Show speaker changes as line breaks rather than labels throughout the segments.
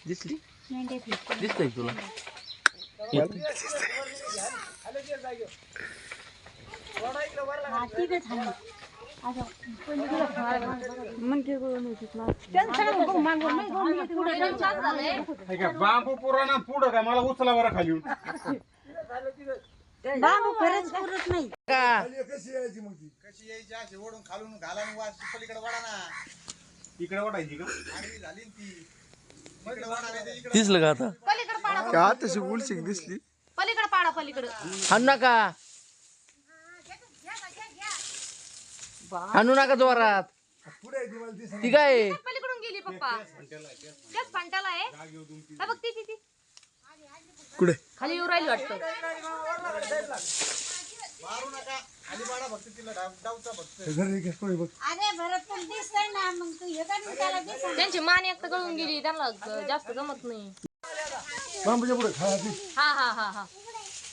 दिसली दिसतंय तुला
बांबू पुराणा पुढं काय मला उचला बरं खाली
बाबू खरंच पुरत नाही
कशी यायची मग ती कशी यायची अशी ओढून खालून घाला पलीकडे वाढा ना इकडे वाढायची का आडवी झाली ती
दिसलं का आता
पलीकडे पाडा
का तशी उलशिक दिसली
पलीकडे पाडा पलीकडे
हाणू नका हाणू नका जोरात
पुढे ती मला दिसत
ती काय
पलीकडून गेली पप्पा त्याच फांट्याला आहे हा बघ ती ती ती
कुठे
खाली येऊ राहिली वाटतं
मारू नका खाली पाडा फक्त तिला डावचा फक्त
अरे भरत पण दिसतंय ना मग तू हे काय त्याला दिसत
त्यांची मान एक तर गळून गेली त्यांना जास्त जमत नाही
बांबूच्या पुढे खाली
हा हा हा हा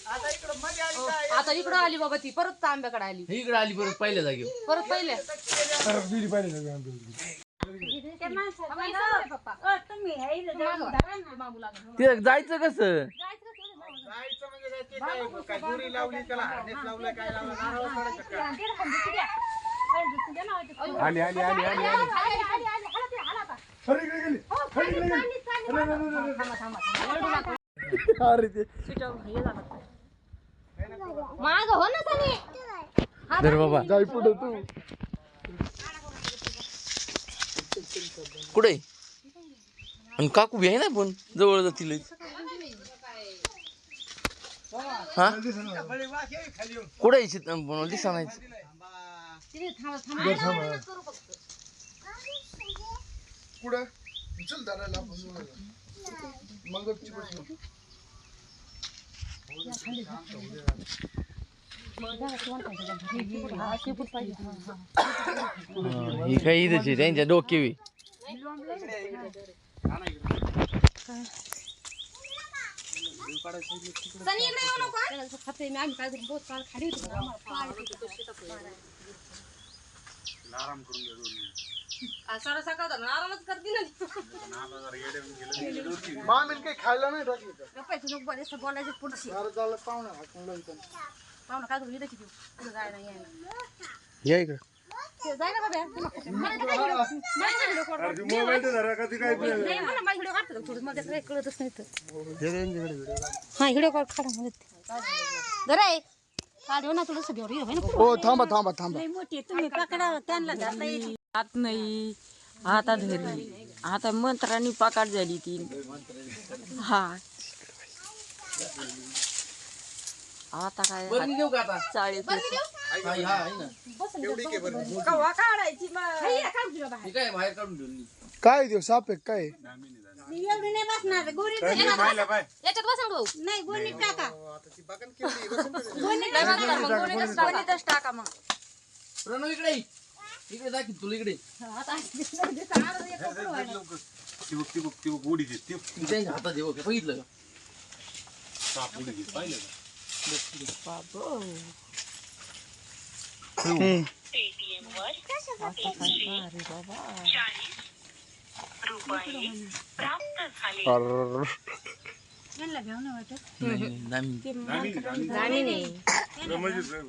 आता इकडं आली बाबा ती परत तांब्याकडे आली
इकडे आली परत पहिल्या जागेवर
परत पहिले
बिडी पाहिजे
ते माणसाला पप्पा तुम्ही हे इथं जाऊन धरा ना.
ते जायचं कसं
जायचं म्हणजे काय ते काय दोरी लावली त्याला हार्नेस लावलं काय लावलं नारळ पडायचं आली आली आली आली अरे इकडे गेली
अरे ते
माग हो ना सनी
धर बाबा
जाई पुढे तू
कुठे आणि काकू बी आहे ना पण जवळ जातील हा कुठे दिसा नाही
पुढे चल धरायला मग
ही काय इथेच आहे त्यांच्या डोके
सनी इकडे येऊ नको खाते मी आम्ही काय करू बहुत काल खाली होतो
आराम करून घे
सारा सकाळ आरामच करते ना
मामीन काही खायला नाही टाकली
तू नको बोलायचं पुढची
पाहुणा हाकून
पाहुणा काय करू इथे किती पुढे जायला यायला
या इकडे
जाय ना बाबा
मोबाईल तर धरा का ती काय
नाही मला माझी व्हिडिओ काढतो थोडं मला त्याचं काही कळतच नाही तर
हा इकडे काढा मला
जरा काढू ना थोडंसं घेऊन हिरो ना
हो थांबा थांबा थांबा
लई मोठी तुम्ही पकडा त्यांना धरता येईल
हात नाही आता धरली आता मंत्रांनी पकाट झाली ती हा आता काय
देऊ का आता
चाळीस
कवा काढायची मग
हे काय बाहेर काढून घेऊन
काय देऊ साप आहे काय
मी एवढी नाही बसणार गोरी
याच्यात बसा भाऊ
नाही गोणी टाका
गोणीतच टाका मग
प्रणव इकडे इकडे दाखव तुला इकडे
ती उडी देते
त्यांच्या हातात देऊ का बघितलं का
साप उडी देते पाहिलं का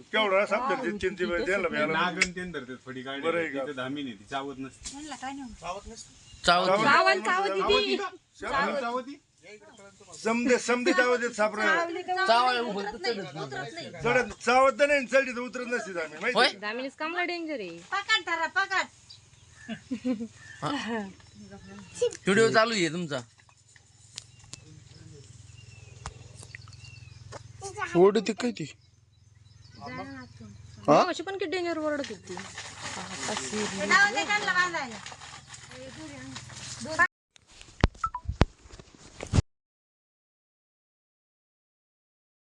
केवढा साप धरते चिंती नागन ते धरते थोडी गाडी धामी नाही ती चावत नसते चावती समजे चावत येत सापडा चढत चावत नाही चढी तर उतरत नसते धामी माहिती
दामिनीच कामला डेंजर आहे
पकड धरा पकड
व्हिडिओ चालू आहे तुमचा
ओढते काय ती
अशी पण किती डेंजर ओरडत होती
त्यांना बांधायला